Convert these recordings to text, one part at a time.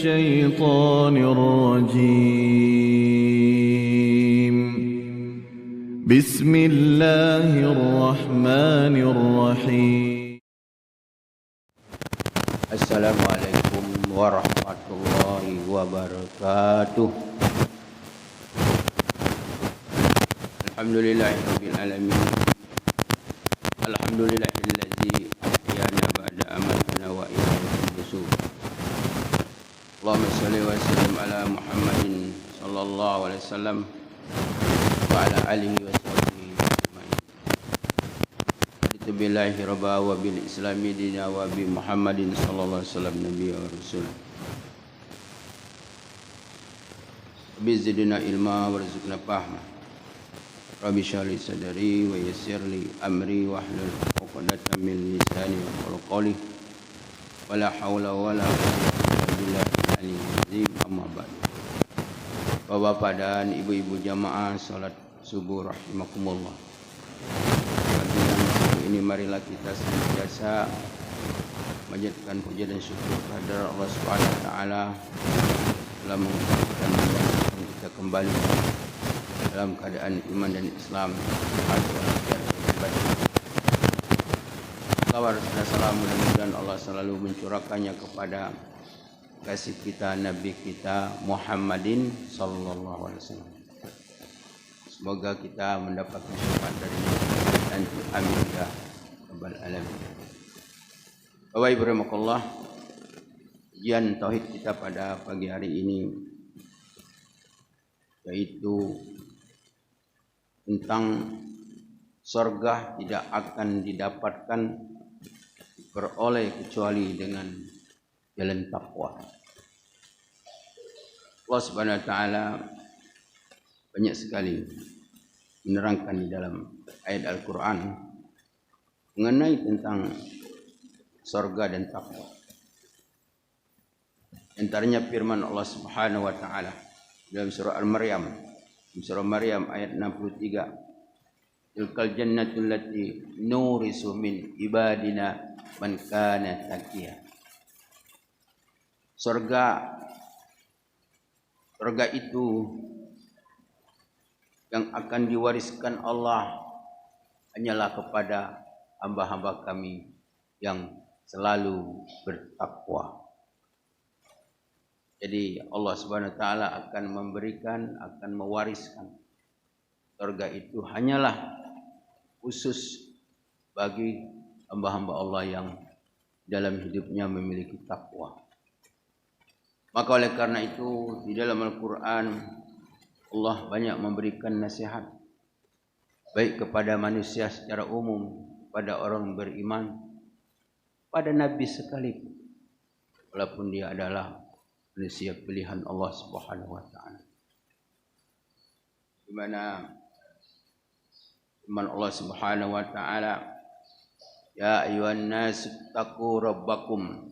الشيطان الرجيم. بسم الله الرحمن الرحيم. Assalamualaikum warahmatullahi wabarakatuh. Alhamdulillahirabbil alamin. Alhamdulillahilladzi ahyana ba'da amatana wa ilayhi nusyur. Allahumma shalli wa sallim ala Muhammadin sallallahu alaihi wasallam wa ala alihi wa sahbihi ajmain. Billahi rabba wa bil islami dina wa bi Muhammadin sallallahu alaihi wasallam nabiyya wa rasul. Rabbi zidna ilma warzuqna fahma. Rabbi shrah li sadri wa yassir li amri wahlul 'uqdatam min lisani yafqahu qawli. Wala haula wala quwwata illa billahil azim. Amma ba'd. Bapak dan ibu-ibu jamaah salat subuh rahimakumullah. Ini marilah kita senantiasa menjadikan puja dan syukur kepada Allah Subhanahu wa taala telah mengucapkan kita kembali dalam keadaan iman dan Islam. Kabar dan salam mudah-mudahan Allah selalu mencurahkannya kepada kasih kita Nabi kita Muhammadin sallallahu alaihi wasallam. Semoga kita mendapatkan syafaat dari dan amin ya rabbal alamin. Bapak Ibu rahimakumullah, ujian tauhid kita pada pagi hari ini yaitu tentang surga tidak akan didapatkan beroleh kecuali dengan jalan takwa. Allah Subhanahu wa taala banyak sekali menerangkan di dalam ayat Al-Quran mengenai tentang surga dan takwa. Antaranya firman Allah Subhanahu wa taala dalam surah Al-Maryam, surah Maryam ayat 63. Tilkal jannatul lati nurisu min ibadina man kana taqiya. Surga itu yang akan diwariskan Allah hanyalah kepada hamba-hamba kami yang selalu bertakwa. Jadi Allah Subhanahu wa taala akan memberikan, akan mewariskan surga itu hanyalah khusus bagi hamba-hamba Allah yang dalam hidupnya memiliki takwa. Maka oleh karena itu di dalam Al-Quran Allah banyak memberikan nasihat baik kepada manusia secara umum, pada orang beriman, pada Nabi sekalipun, walaupun dia adalah manusia pilihan Allah Subhanahu wa taala. Di mana firman Allah Subhanahu wa taala, ya ayyuhan nas taqu rabbakum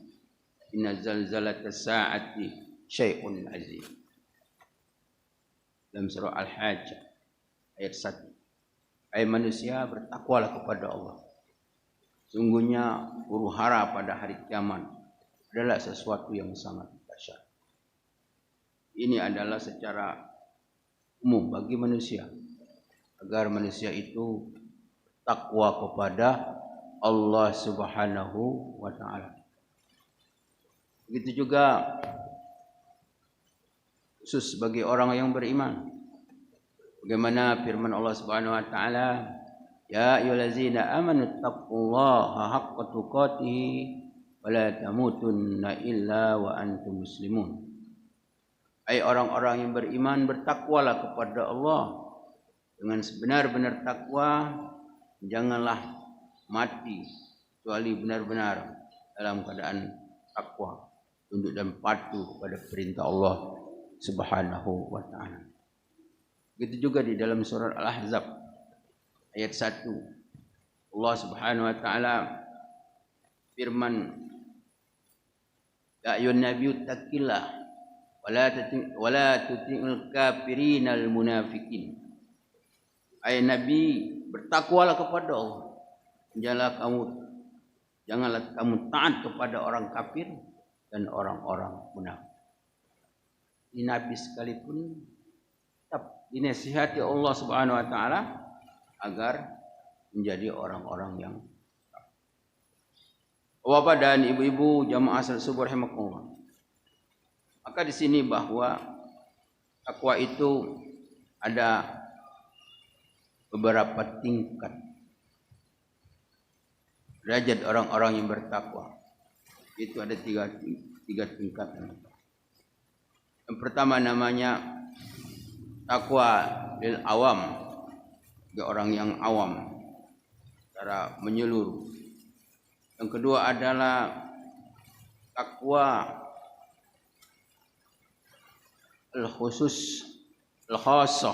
inna zalzalatas saati syai'un azim. Dalam surah Al-Hajj ayat 1. Hai manusia, bertakwalah kepada Allah. Sungguhnya huru-hara pada hari kiamat adalah sesuatu yang sangat dahsyat. Ini adalah secara umum bagi manusia, agar manusia itu takwa kepada Allah Subhanahu wa taala. Begitu juga khusus bagi orang yang beriman. Bagaimana firman Allah Subhanahu wa taala, ya ayyuhallazina amanu taqullaha haqqa tuqatih wa la tamutunna illa wa antum muslimun. Hai orang-orang yang beriman, bertakwalah kepada Allah dengan sebenar-benar takwa, janganlah mati kecuali benar-benar dalam keadaan takwa, tunduk dan patuh kepada perintah Allah Subhanahu wa taala. Begitu juga di dalam surah Al-Ahzab ayat 1. Allah Subhanahu wa taala firman, ya ayyuhan nabiyyu taqillah wa la tuti'il kafirinal munafiqin. Hai Nabi, bertakwalah kepada Allah. Janganlah kamu taat kepada orang kafir dan orang-orang munafik. Nabi sekalipun tetap dinasihati Allah Subhanahu wa taala agar menjadi orang-orang yang Bapak dan ibu-ibu jamaah salat subuh rahimakumullah. Maka di sini bahwa takwa itu ada beberapa tingkat derajat orang-orang yang bertakwa. Itu ada tiga tingkatan. Yang pertama namanya takwa lil awam, bagi orang yang awam secara menyeluruh. Yang kedua adalah takwa al-khusus al-khassah.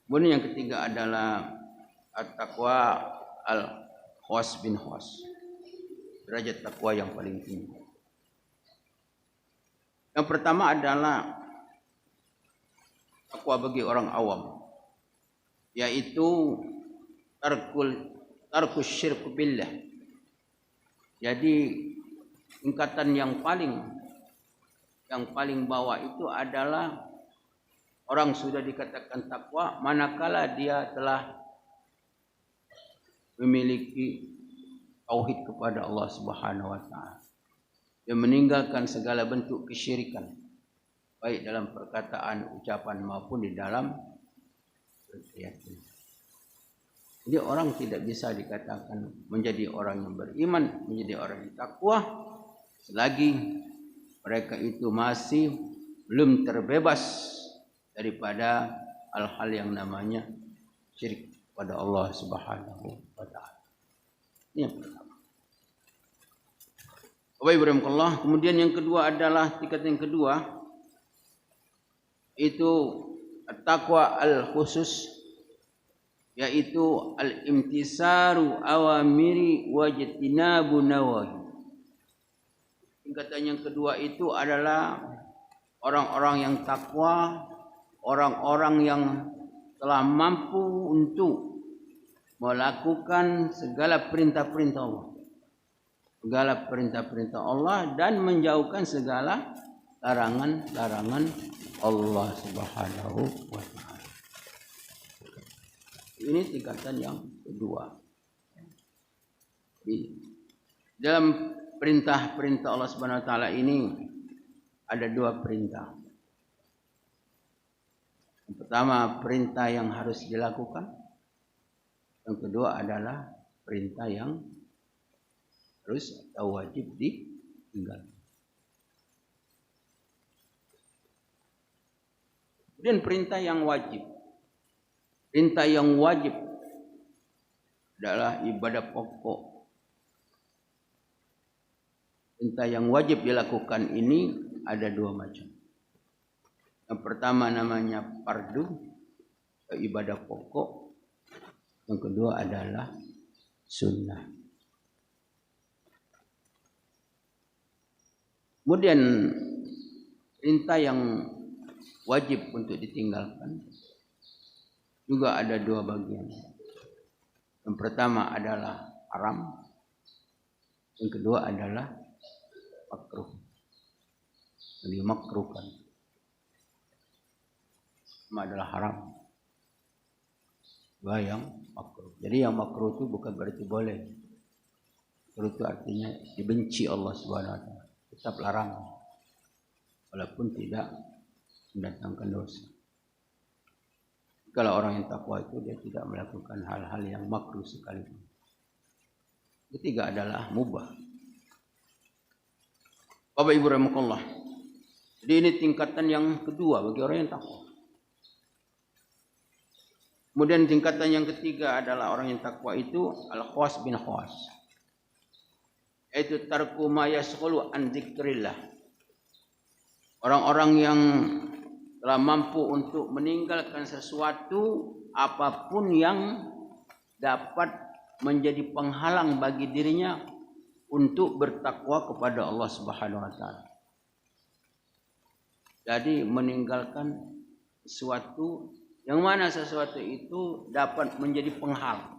Kemudian yang ketiga adalah at-taqwa al-khass bin khass. Derajat takwa yang paling tinggi. Yang pertama adalah takwa bagi orang awam, yaitu tarkus syirk billah. Jadi tingkatan yang paling bawah itu adalah orang sudah dikatakan takwa manakala dia telah memiliki tauhid kepada Allah Subhanahu wa taala. Dia meninggalkan segala bentuk kesyirikan, baik dalam perkataan, ucapan maupun di dalam keyakinan. Jadi orang tidak bisa dikatakan menjadi orang yang beriman, menjadi orang yang takwa selagi mereka itu masih belum terbebas daripada hal-hal yang namanya syirik pada Allah Subhanahu wa taala. Ini yang pertama. Bapak kemudian yang kedua adalah tingkat yang kedua itu at-taqwa al-khusus, yaitu al-imtisaru awamiri wajtinabu nawahi. Tingkatan yang kedua itu adalah orang-orang yang takwa, orang-orang yang telah mampu untuk melakukan segala perintah-perintah Allah. Segala perintah-perintah Allah dan menjauhkan segala larangan-larangan Allah Subhanahu wa taala. Ini tingkatan yang kedua. Di dalam perintah-perintah Allah Subhanahu wa taala ini ada dua perintah. Yang pertama perintah yang harus dilakukan. Yang kedua adalah perintah yang harus atau wajib ditinggalkan. Kemudian perintah yang wajib. Perintah yang wajib adalah ibadah pokok. Perintah yang wajib dilakukan ini ada dua macam. Yang pertama namanya fardu, ibadah pokok. Yang kedua adalah sunnah. Kemudian perintah yang wajib untuk ditinggalkan juga ada dua bagian. Yang pertama adalah haram. Yang kedua adalah makruh. Dimakruhkan. Pertama adalah haram. Dua yang makruh. Jadi yang makruh itu bukan berarti boleh. Makruh itu artinya dibenci Allah Subhanahu wa taala. Tetap larang. Walaupun tidak mendatangkan dosa. Kalau orang yang takwa itu dia tidak melakukan hal-hal yang makruh sekalipun. Ketiga adalah mubah. Bapak Ibu rahimakumullah. Jadi ini tingkatan yang kedua bagi orang yang takwa. Kemudian tingkatan yang ketiga adalah orang yang takwa itu al-khawas bin khawas. Yaitu tarku ma yasghulu an dzikrillah. Orang-orang yang telah mampu untuk meninggalkan sesuatu apapun yang dapat menjadi penghalang bagi dirinya untuk bertakwa kepada Allah Subhanahu wa taala. Jadi meninggalkan sesuatu yang mana sesuatu itu dapat menjadi penghalang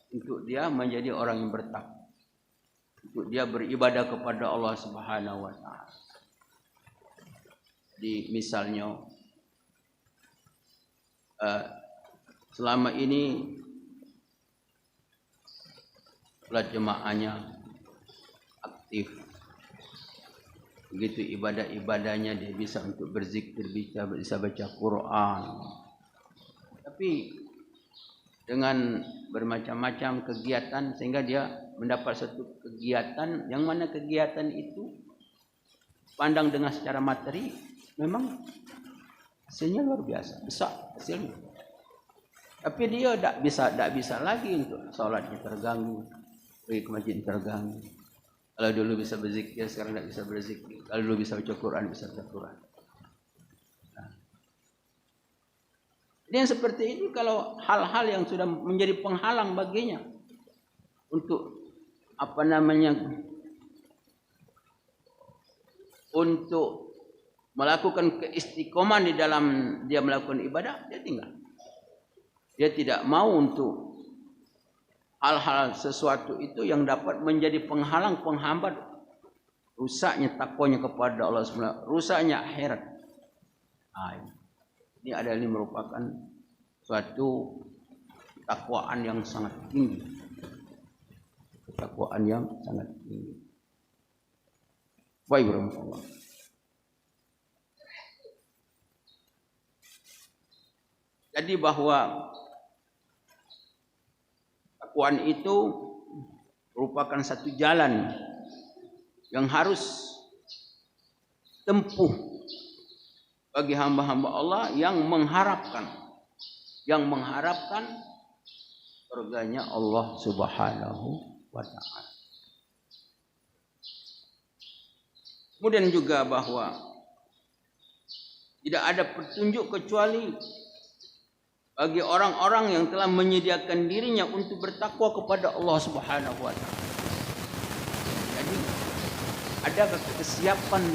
untuk dia menjadi orang yang bertakwa, untuk dia beribadah kepada Allah Subhanahu wa taala. misalnya selama ini sholat jemaahnya aktif, begitu ibadah-ibadahnya dia bisa untuk berzikir, bisa baca Quran, tapi dengan bermacam-macam kegiatan sehingga dia mendapat satu kegiatan yang mana kegiatan itu pandang dengan secara materi memang hasilnya luar biasa, besar hasilnya. Tapi dia tak bisa lagi untuk sholatnya terganggu, pergi ke masjid terganggu. Kalau dulu bisa berzikir, sekarang tak bisa berzikir. Kalau dulu bisa baca Quran, bisa baca Quran. Nah. Ini yang seperti ini kalau hal-hal yang sudah menjadi penghalang baginya untuk untuk melakukan keistiqomahan di dalam dia melakukan ibadah, dia tinggal. Dia tidak mau untuk hal-hal sesuatu itu yang dapat menjadi penghalang, penghambat rusaknya takwanya kepada Allah SWT, rusaknya akhirat. Ini merupakan suatu takwaan yang sangat tinggi. Takwaan yang sangat tinggi. Baik, Allah. Jadi bahwa takwaan itu merupakan satu jalan yang harus tempuh bagi hamba-hamba Allah yang mengharapkan surganya Allah Subhanahu wa ta'ala. Kemudian juga bahwa tidak ada petunjuk kecuali bagi orang-orang yang telah menyediakan dirinya untuk bertakwa kepada Allah Subhanahu wa ta'ala. Jadi ada kesiapan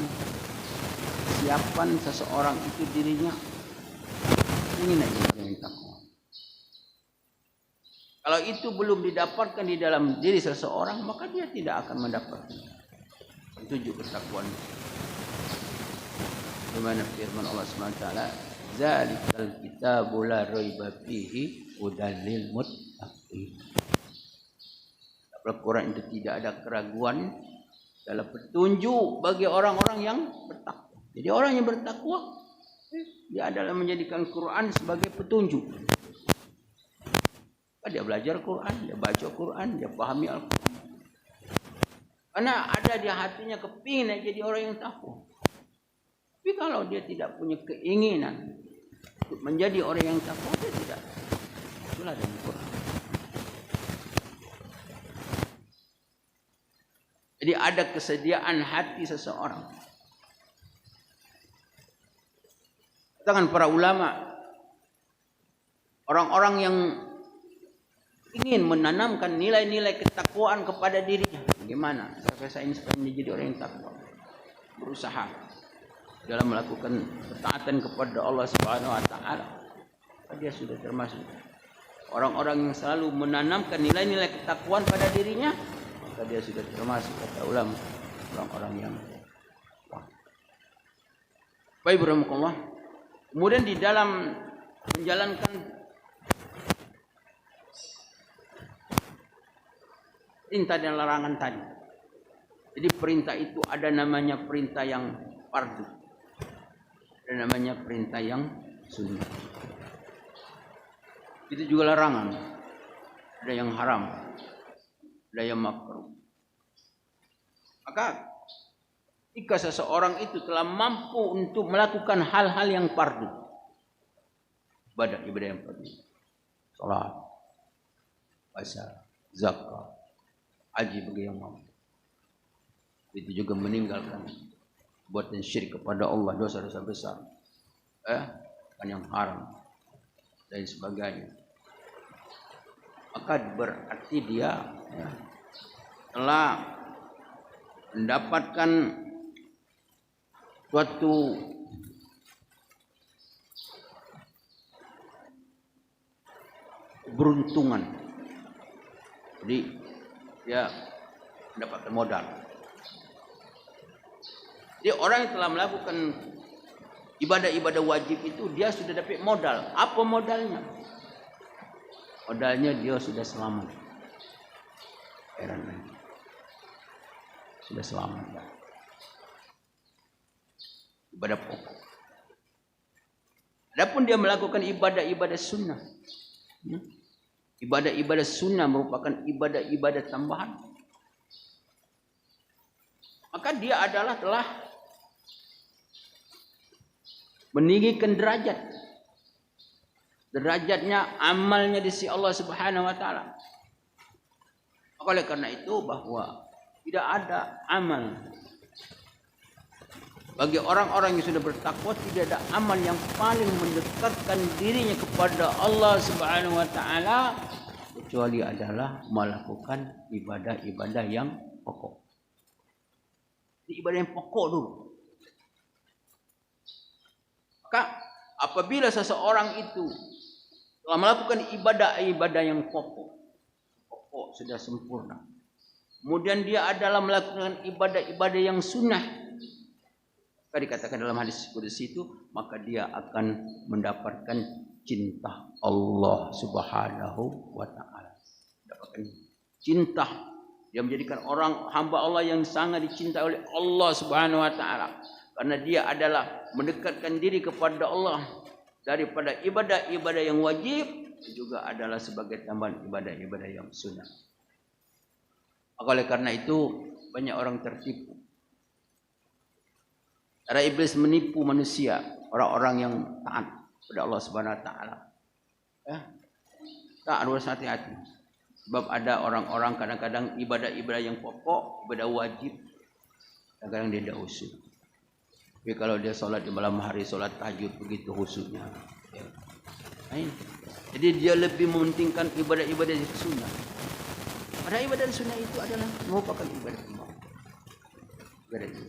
seseorang itu dirinya ingin aja dengan takwa. Kalau itu belum didapatkan di dalam diri seseorang, maka dia tidak akan mendapatkan petunjuk ketakwaan. Bagaimana firman Allah SWT, "Zalikal kitabu la raiba fihi hudal lil muttaqin." Dalam Quran itu tidak ada keraguan dalam petunjuk bagi orang-orang yang bertakwa. Jadi orang yang bertakwa dia adalah menjadikan Quran sebagai petunjuk. Dia belajar Quran, dia baca Quran, dia pahami Al-Quran. Karena ada di hatinya kepingin jadi orang yang takwa. Tapi kalau dia tidak punya keinginan untuk menjadi orang yang takwa, dia tidak. Itulah dengan Quran. Jadi ada kesediaan hati seseorang. Katakan para ulama, orang-orang yang ingin menanamkan nilai-nilai ketakwaan kepada dirinya. Bagaimana? Saya ini supaya menjadi orang yang takwa. Berusaha dalam melakukan ketaatan kepada Allah Subhanahu wa ta'ala. Dia sudah termasuk orang-orang yang selalu menanamkan nilai-nilai ketakwaan pada dirinya. Maka dia sudah termasuk kata ulama orang-orang yang takwa. Baik, rahmatullah. Kemudian di dalam menjalankan perintah dan larangan tadi. Jadi perintah itu ada namanya perintah yang fardu. Ada namanya perintah yang sunnah. Itu juga larangan. Ada yang haram. Ada yang makruh. Maka jika seseorang itu telah mampu untuk melakukan hal-hal yang fardu, ibadah yang fardu, salat, puasa, zakat, haji bagi yang mampu. Itu juga meninggalkan buatan syirik kepada Allah, dosa-dosa besar, kan yang haram dan sebagainya. Maka berarti dia telah mendapatkan suatu keberuntungan. Jadi dia mendapatkan modal. Jadi orang yang telah melakukan Ibadah-ibadah wajib itu dia sudah dapat modal. Apa modalnya? Modalnya dia sudah selamat. Heran lagi. Sudah selamat. Ya. Ibadah pokok. Adapun dia melakukan ibadah-ibadah sunnah. Ibadah-ibadah sunnah merupakan ibadah-ibadah tambahan. Maka dia adalah telah meninggikan derajat. Derajatnya amalnya di sisi Allah Subhanahu wa taala. Oleh karena itu bahwa tidak ada amal bagi orang-orang yang sudah bertakwa, tidak ada amal yang paling mendekatkan dirinya kepada Allah Subhanahu wa taala kecuali adalah melakukan ibadah-ibadah yang pokok. Ibadah yang pokok dulu. Maka apabila seseorang itu telah melakukan ibadah-ibadah yang pokok sudah sempurna. Kemudian dia adalah melakukan ibadah-ibadah yang sunnah. Maka dikatakan dalam hadis qudsi itu, maka dia akan mendapatkan cinta Allah Subhanahu wa taala. Mendapatkan cinta. Dia menjadikan orang hamba Allah yang sangat dicintai oleh Allah Subhanahu wa taala. Karena dia adalah mendekatkan diri kepada Allah daripada ibadah-ibadah yang wajib, juga adalah sebagai tambahan ibadah-ibadah yang sunnah. Oleh karena itu banyak orang tertipu. Cara iblis menipu manusia, orang-orang yang taat kepada Allah Subhanahu wa taala. Tak harus hati-hati. Sebab ada orang-orang kadang-kadang ibadah-ibadah yang pokok, ibadah wajib, kadang-kadang dia tidak usul. Tapi kalau dia sholat di malam hari, sholat tahajud, begitu khusyuknya. Jadi dia lebih mementingkan ibadah-ibadah yang sunnah. Padahal ibadah sunnah itu adalah merupakan ibadah Allah. Ibadah itu.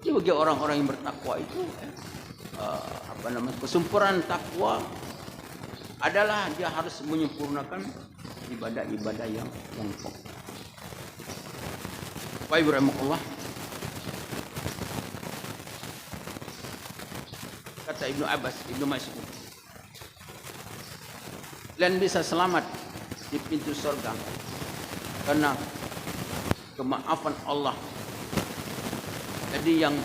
Jadi bagi orang-orang yang bertakwa itu, kesempurnaan takwa adalah dia harus menyempurnakan ibadah-ibadah yang pokok. Baik, rahimahullah. Kata Ibnu Abbas, Ibnu Mas'ud, kalian bisa selamat di pintu surga karena kemaafan Allah. Jadi yang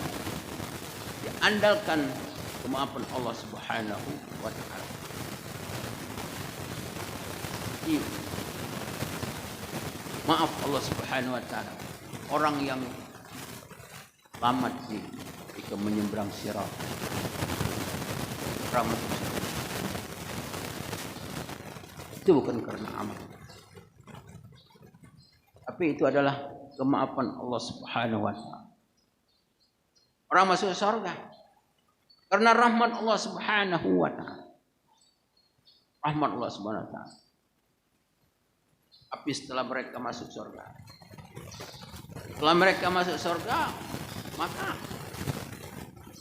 diandalkan kemaafan Allah Subhanahu wa taala. Maaf Allah Subhanahu wa taala. Orang yang selamat ketika menyeberang sirat. Itu bukan karena amal. Tapi itu adalah kemaafan Allah Subhanahu wa taala. Orang masuk surga karena rahmat Allah Subhanahu wa taala. Rahmat Allah Subhanahu wa taala. Tapi setelah mereka masuk surga, maka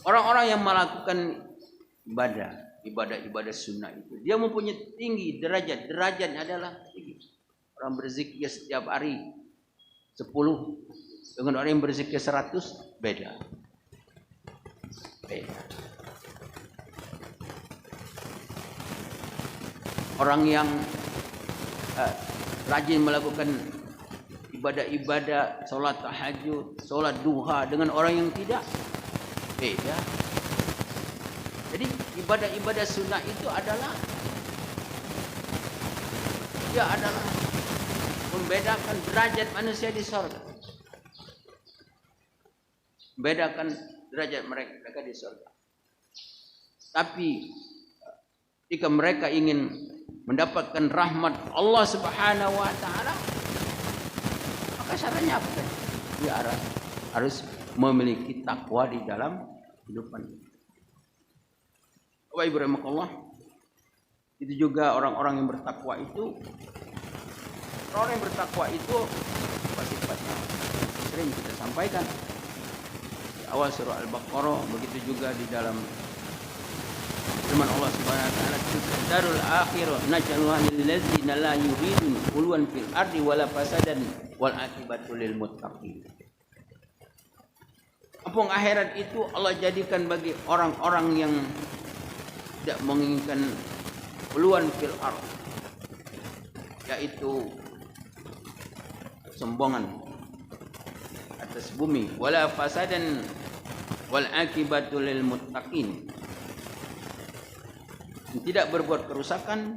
orang-orang yang melakukan ibadah sunnah itu, dia mempunyai tinggi derajatnya adalah tinggi. Orang berzikir setiap hari 10 dengan orang yang berzikir 100 beda. Orang yang rajin melakukan ibadah-ibadah, solat tahajud, solat duha dengan orang yang tidak, beda. Jadi ibadah-ibadah sunnah itu adalah membedakan derajat manusia di surga. Membedakan derajat mereka di surga. Tapi jika mereka ingin mendapatkan rahmat Allah Subhanahu wa taala, maka syaratnya apa? Dia harus memiliki takwa di dalam kehidupan. Wa ibrahimullah. Itu juga orang-orang yang bertakwa itu, orang yang bertakwa itu sifatnya sering kita sampaikan di awal surah Al-Baqarah, begitu juga di dalam firman Allah Subhanahu wa taala, darul akhirah naj'aluha lil ladzina la yuridun ulwan fil ardi wala fasadan wal akibatu lil muttaqin. Kampung akhirat itu Allah jadikan bagi orang-orang yang tidak menginginkan uluan fil ardh, yaitu sombongan atas bumi, wala fasadan wal akibatu lil muttaqin, tidak berbuat kerusakan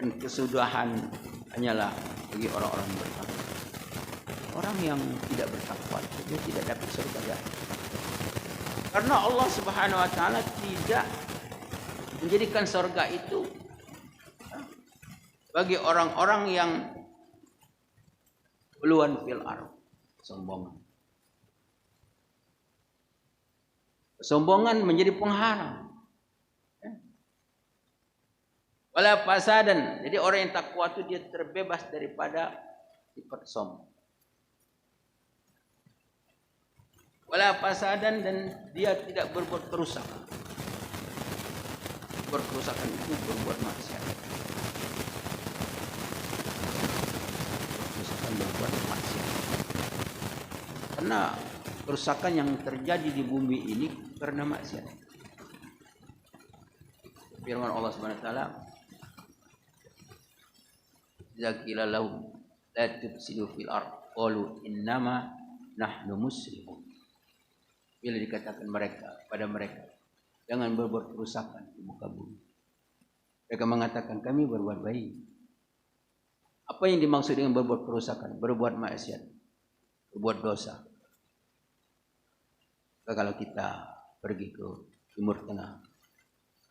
dan kesudahan hanyalah bagi orang-orang bertakwa. Orang yang tidak bertakwa dia tidak dapat surga. Karena Allah Subhanahu wa taala tidak menjadikan surga itu bagi orang-orang yang uluan fil ardh, sombongan. Kesombongan menjadi penghalang. Wala fasadan. Jadi orang yang takwa itu dia terbebas daripada sifat sombong. Wala fasadan, dan dia tidak berbuat kerusakan. Berkerusakan itu berbuat maksiat. Kerusakan berbuat maksiat. Karena kerusakan yang terjadi di bumi ini karena maksiat. Firman Allah Subhanahu wa taala, "Zakila lahum la tufsidu fil ardh qalu innama nahnu muslimun." Bila dikatakan pada mereka, jangan berbuat kerusakan di muka bumi, mereka mengatakan kami berbuat baik. Apa yang dimaksud dengan berbuat kerusakan? Berbuat maksiat, berbuat dosa. Kalau kita pergi ke Timur Tengah,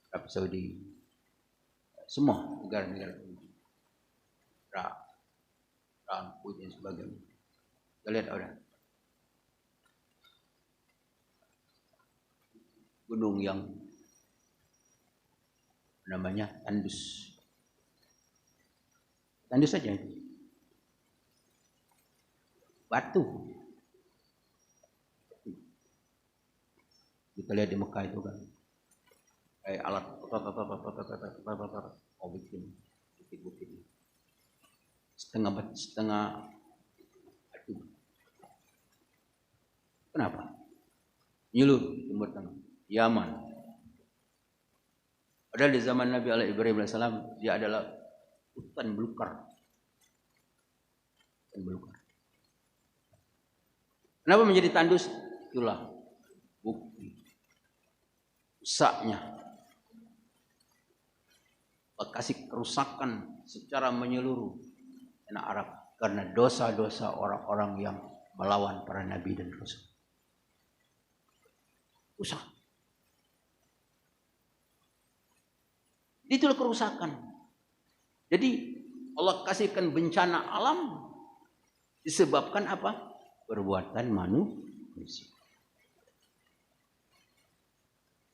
Arab Saudi, semua negara-negara Iran, dan sebagainya, kita lihat orang gunung yang namanya tandus saja, batu. Kita lihat di Mekah itu kan, kayak alat bikin bukit-bukit setengah batu. Kenapa? Nyuluh Timur Tengah, Yaman. Padahal di zaman Nabi Ibrahim AS dia adalah hutan belukar. Kenapa menjadi tandus? Itulah bukti rusaknya, lokasi kerusakan secara menyeluruh tanah Arab karena dosa-dosa orang-orang yang melawan para nabi dan rasul. Rusak. Itulah kerusakan. Jadi Allah kasihkan bencana alam disebabkan apa? Perbuatan manusia.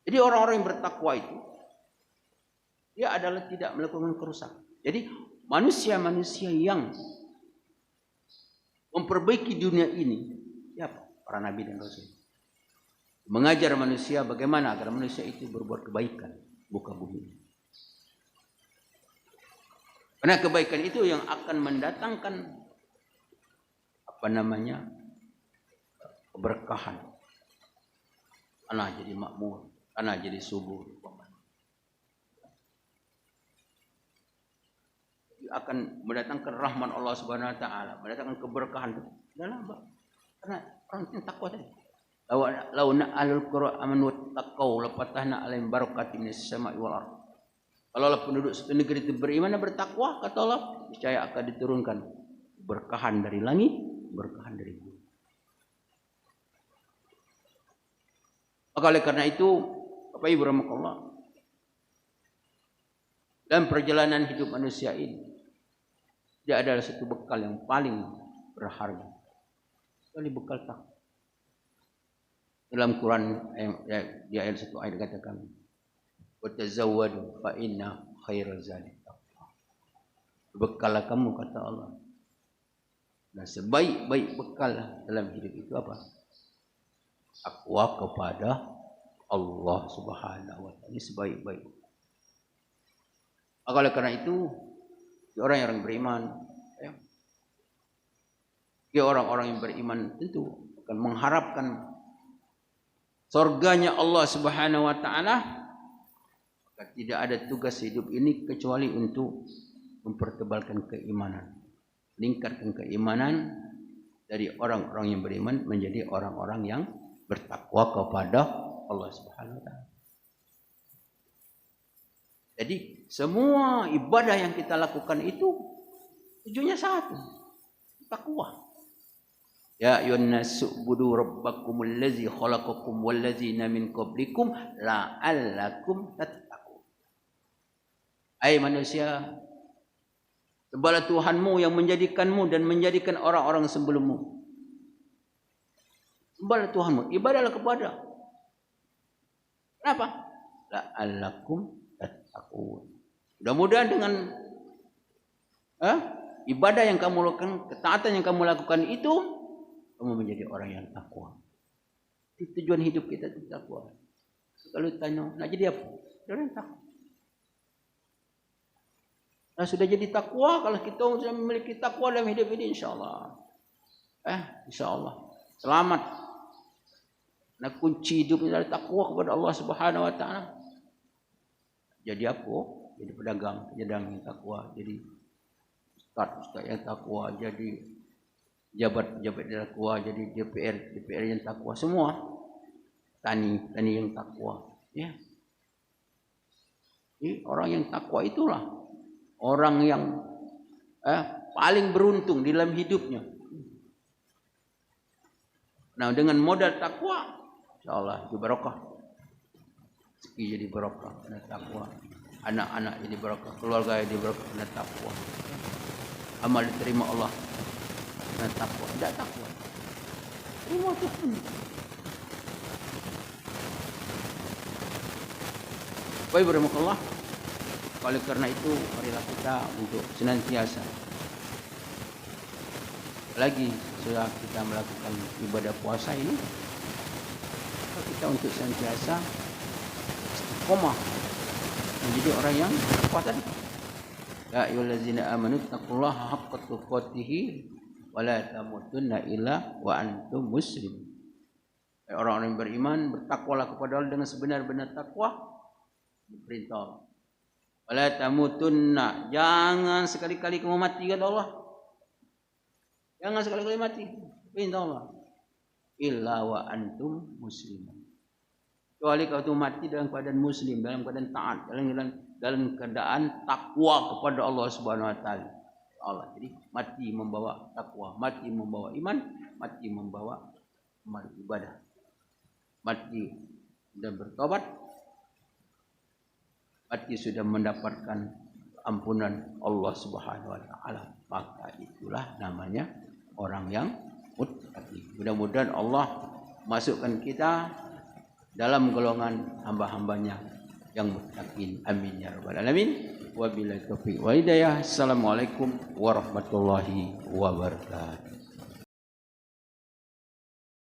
Jadi orang-orang yang bertakwa itu dia adalah tidak melakukan kerusakan. Jadi manusia-manusia yang memperbaiki dunia ini, ya para nabi dan rasul. Mengajar manusia bagaimana agar manusia itu berbuat kebaikan muka bumi. Karena kebaikan itu yang akan mendatangkan keberkahan. Tanah jadi makmur, tanah jadi subur. Akan mendatangkan rahman Allah Subhanahu wa taala, mendatangkan keberkahan dalam karena orang yang takwa tadi. Launa alul qura amanu wattaqau lafatahna alaihim barakatin minas sama'i wal ardh. Kalau penduduk satu negeri itu beriman dan bertakwa, kata Allah, niscaya akan diturunkan berkahan dari langit, berkahan dari bumi. Maka oleh karena itu, Bapak Ibu rahimakumullah, dalam perjalanan hidup manusia ini, dia adalah satu bekal yang paling berharga. Sekali bekal takwa. Dalam Quran di ayat 1 ayat dikatakan, "Wa tazawwadu fa inna khairal zadi taqwa." Bekallah kamu, kata Allah. Nah, sebaik-baik bekal dalam hidup itu apa? Takwa kepada Allah Subhanahu wa taala. Ini sebaik-baik. Maka oleh karena itu, orang yang beriman, orang-orang yang beriman tentu akan mengharapkan surganya Allah Subhanahu wa taala, maka tidak ada tugas hidup ini kecuali untuk mempertebalkan keimanan, meningkatkan keimanan dari orang-orang yang beriman menjadi orang-orang yang bertakwa kepada Allah Subhanahu wa taala. Jadi semua ibadah yang kita lakukan itu tujuannya satu, takwa. Ya ayyuhan nasu budu rabbakumul ladzi khalaqakum wal ladzina min qablikum la'allakum tattaqun. Hai manusia, sembahlah Tuhanmu yang menjadikanmu dan menjadikan orang-orang sebelummu. Sembahlah Tuhanmu, ibadahlah kepada. Kenapa? La'allakum tattaqun. Mudah-mudahan dengan ibadah yang kamu lakukan, ketaatan yang kamu lakukan itu, kamu menjadi orang yang takwa. Tujuan hidup kita itu takwa. Kalau tanya, nak jadi apa? Orang takwa. Nah, sudah jadi takwa, kalau kita sudah memiliki takwa dalam hidup ini, insyaAllah. InsyaAllah. Selamat. Nah, kunci hidup adalah takwa kepada Allah Subhanahu wa taala. Jadi apa? Jadi pedagang yang takwa, jadi ustaz yang takwa, jadi jabat yang takwa, jadi DPR yang takwa, semua tani yang takwa. Ya. Jadi orang yang takwa itulah orang yang paling beruntung di dalam hidupnya. Nah, dengan modal takwa, insyaallah itu barokah. Rezeki jadi barokah karena takwa. Anak-anak jadi barokah, keluarga jadi barokah karena takwa. Amal diterima Allah karena takwa. Tidak takwa, terima Tuhan. Baik, berahmatullah. Oleh karena itu, marilah kita untuk senantiasa lagi setelah kita melakukan ibadah puasa ini, kita untuk senantiasa istiqomah menjadi orang yang takwa tadi. Ya ayyuhallazina amanu taqullaha haqqa tuqatih wa la tamutunna illa wa antum muslimun. Orang-orang yang beriman, bertakwalah kepada Allah dengan sebenar-benar takwa. Diperintah Allah. Wala tamutunna, jangan sekali-kali kamu mati, kata Allah. Jangan sekali-kali mati, perintah Allah. Illa wa antum muslimun. Kecuali kau mati dalam keadaan muslim, dalam keadaan taat, dalam keadaan takwa kepada Allah Subhanahu wa taala. Allah. Jadi mati membawa takwa, mati membawa iman, mati membawa amal ibadah. Mati dan bertobat, mati sudah mendapatkan ampunan Allah Subhanahu wa taala, maka itulah namanya orang yang muttaqi. Mudah-mudahan Allah masukkan kita dalam golongan hamba-hambanya yang muttaqin. Amin ya rabbal alamin. Wabillahi taufiq wal hidayah. Assalamualaikum warahmatullahi wabarakatuh.